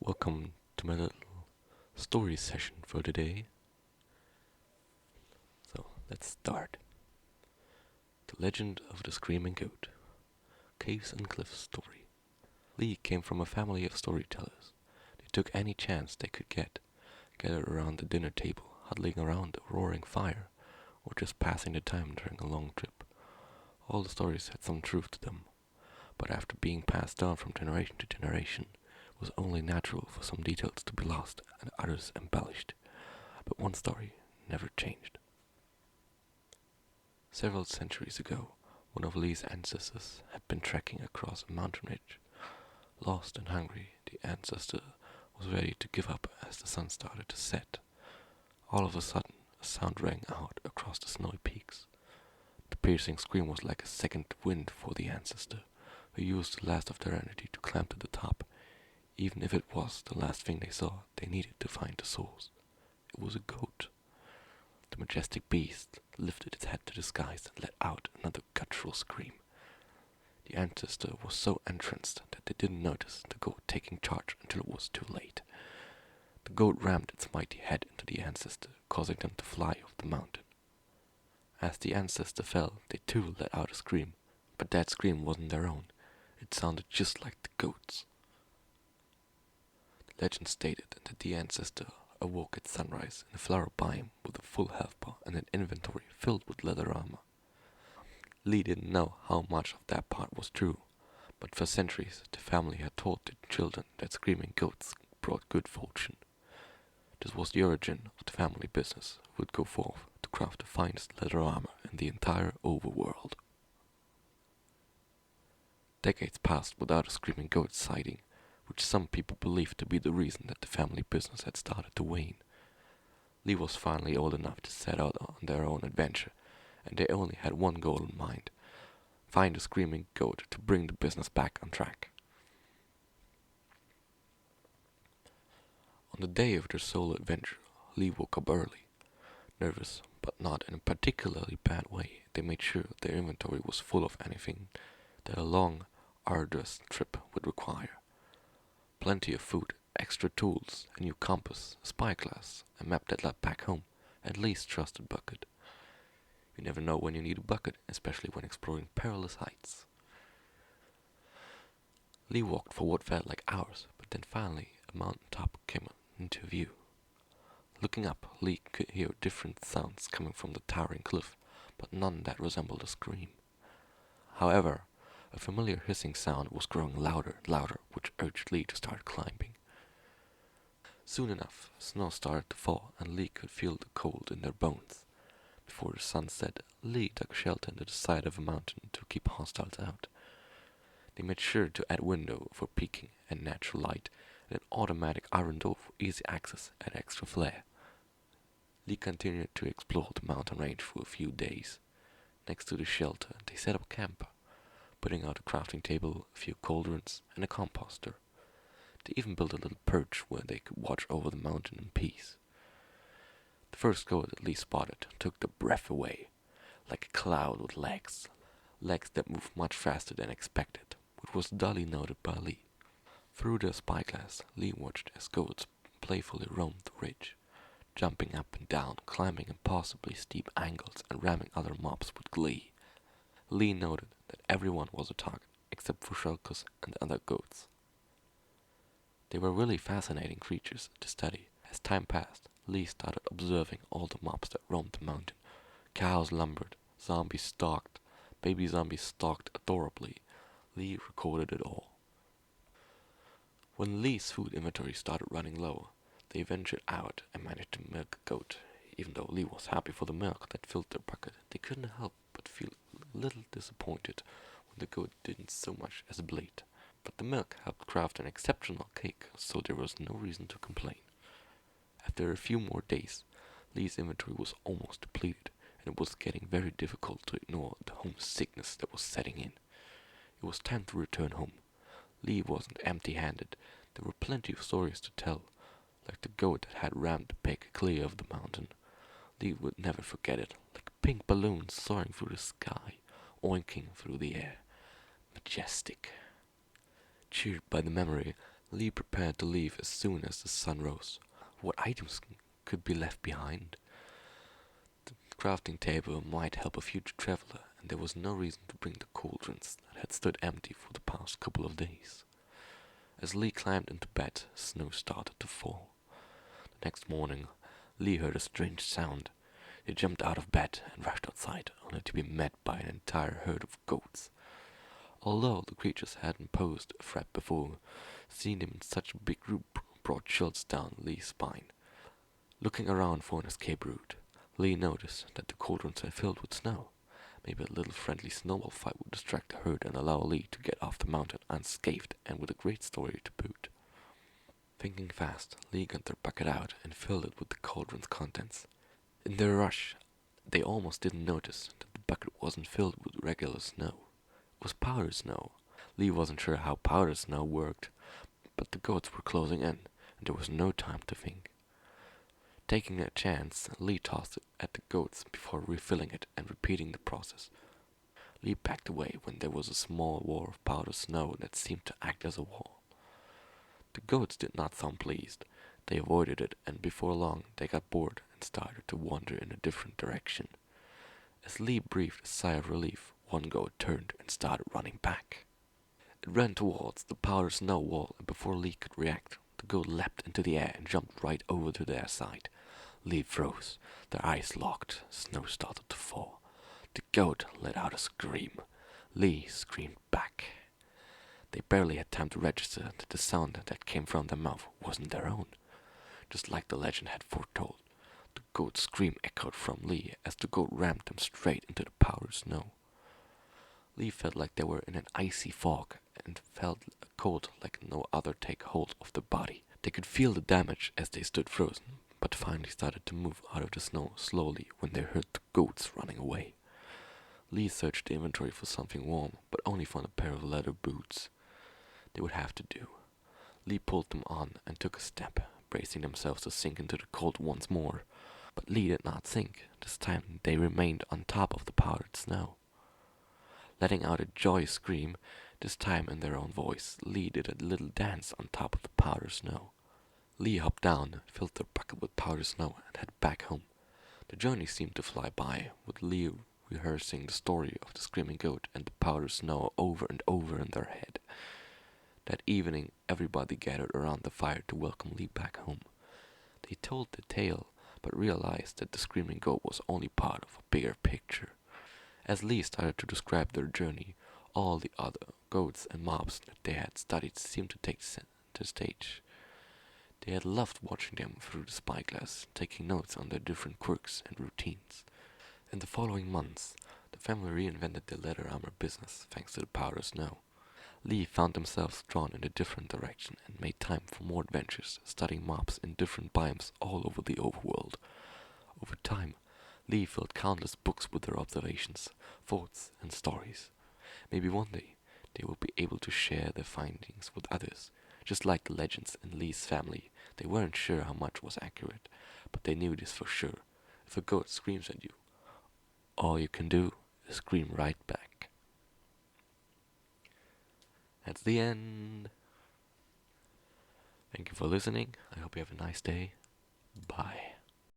Welcome to my little story session for today. So let's start. The Legend of the Screaming Goat. Caves and Cliffs story. Lee came from a family of storytellers. They took any chance they could get, gathered around the dinner table, huddling around a roaring fire, or just passing the time during a long trip. All the stories had some truth to them, but after being passed down from generation to generation, it was only natural for some details to be lost and others embellished. But one story never changed. Several centuries ago, one of Lee's ancestors had been trekking across a mountain ridge. Lost and hungry, the ancestor was ready to give up as the sun started to set. All of a sudden, a sound rang out across the snowy peaks. The piercing scream was like a second wind for the ancestor, who used the last of their energy to climb to the top, even if it was the last thing they saw they needed to find the source. It was a goat. The majestic beast lifted its head to the skies and let out another guttural scream. The ancestor was so entranced that they didn't notice the goat taking charge until it was too late. The goat rammed its mighty head into the ancestor, causing them to fly off the mountain. As the ancestor fell, they too let out a scream, but that scream wasn't their own. It sounded just like the goat's. The legend stated that the ancestor awoke at sunrise in a flower biome with a full health bar and an inventory filled with leather armor. Lee didn't know how much of that part was true, but for centuries the family had taught their children that screaming goats brought good fortune. This was the origin of the family business, who would go forth to craft the finest leather armor in the entire overworld. Decades passed without a screaming goat sighting, which some people believed to be the reason that the family business had started to wane. Lee was finally old enough to set out on their own adventure, and they only had one goal in mind: find a screaming goat to bring the business back on track. On the day of their solo adventure, Lee woke up early. Nervous, but not in a particularly bad way, they made sure their inventory was full of anything that a long, arduous trip would require. Plenty of food, extra tools, a new compass, a spyglass, a map that led back home, at least trusted bucket. You never know when you need a bucket, especially when exploring perilous heights. Lee walked for what felt like hours, but then finally a mountain top came into view. Looking up, Lee could hear different sounds coming from the towering cliff, but none that resembled a scream. However, a familiar hissing sound was growing louder and louder, which urged Lee to start climbing. Soon enough, snow started to fall, and Lee could feel the cold in their bones. Before the sun set, Lee dug shelter into the side of a mountain to keep hostiles out. They made sure to add window for peeking and natural light, and an automatic iron door for easy access and extra flair. Lee continued to explore the mountain range for a few days. Next to the shelter, they set up camp, putting out a crafting table, a few cauldrons, and a composter. They even built a little perch where they could watch over the mountain in peace. The first goat that Lee spotted took the breath away, like a cloud with legs that moved much faster than expected, which was dully noted by Lee. Through the spyglass, Lee watched as goats playfully roamed the ridge, jumping up and down, climbing impossibly steep angles, and ramming other mobs with glee. Lee noted that everyone was a target, except for Shulkus and the other goats. They were really fascinating creatures to study. As time passed, Lee started observing all the mobs that roamed the mountain. Cows lumbered, zombies stalked, baby zombies stalked adorably. Lee recorded it all. When Lee's food inventory started running low, they ventured out and managed to milk a goat. Even though Lee was happy for the milk that filled their bucket, they couldn't help but feel a little disappointed when the goat didn't so much as bleat. But the milk helped craft an exceptional cake, so there was no reason to complain. After a few more days, Lee's inventory was almost depleted, and it was getting very difficult to ignore the homesickness that was setting in. It was time to return home. Lee wasn't empty-handed. There were plenty of stories to tell, like the goat that had rammed the pig clear of the mountain. Lee would never forget it, like a pink balloon soaring through the sky, oinking through the air. Majestic. Cheered by the memory, Lee prepared to leave as soon as the sun rose. What items could be left behind? The crafting table might help a future traveler, and there was no reason to bring the cauldrons that had stood empty for the past couple of days. As Lee climbed into bed, snow started to fall. The next morning, Lee heard a strange sound. He jumped out of bed and rushed outside, only to be met by an entire herd of goats. Although the creatures hadn't posed a threat before, seeing them in such a big group brought chills down Lee's spine. Looking around for an escape route, Lee noticed that the cauldrons were filled with snow. Maybe a little friendly snowball fight would distract the herd and allow Lee to get off the mountain unscathed and with a great story to boot. Thinking fast, Lee got their bucket out and filled it with the cauldron's contents. In their rush, they almost didn't notice that the bucket wasn't filled with regular snow. It was powder snow. Lee wasn't sure how powder snow worked, but the goats were closing in, and there was no time to think. Taking a chance, Lee tossed it at the goats before refilling it and repeating the process. Lee backed away when there was a small wall of powder snow that seemed to act as a wall. The goats did not sound pleased. They avoided it, and before long they got bored and started to wander in a different direction. As Lee breathed a sigh of relief, one goat turned and started running back. It ran towards the powder snow wall, and before Lee could react, the goat leapt into the air and jumped right over to their side. Lee froze. Their eyes locked. Snow started to fall. The goat let out a scream. Lee screamed back. They barely had time to register that the sound that came from their mouth wasn't their own. Just like the legend had foretold, the goat's scream echoed from Lee as the goat rammed them straight into the powder snow. Lee felt like they were in an icy fog and felt a cold like no other take hold of their body. They could feel the damage as they stood frozen, but finally started to move out of the snow slowly when they heard the goats running away. Lee searched the inventory for something warm, but only found a pair of leather boots. They would have to do. Lee pulled them on and took a step, bracing themselves to sink into the cold once more. But Lee did not sink. This time they remained on top of the powdered snow. Letting out a joyous scream, this time in their own voice, Lee did a little dance on top of the powder snow. Lee hopped down, filled their bucket with powder snow, and headed back home. The journey seemed to fly by, with Lee rehearsing the story of the screaming goat and the powder snow over and over in their head. That evening, everybody gathered around the fire to welcome Lee back home. They told the tale, but realized that the screaming goat was only part of a bigger picture. As Lee started to describe their journey, all the other goats and mobs that they had studied seemed to take the stage. They had loved watching them through the spyglass, taking notes on their different quirks and routines. In the following months, the family reinvented their leather armor business thanks to the powder snow. Lee found themselves drawn in a different direction and made time for more adventures, studying mobs in different biomes all over the overworld. Over time, Lee filled countless books with their observations, thoughts, and stories. Maybe one day, they will be able to share their findings with others. Just like the legends in Lee's family, they weren't sure how much was accurate, but they knew this for sure. If a goat screams at you, all you can do is scream right back. That's the end. Thank you for listening. I hope you have a nice day. Bye.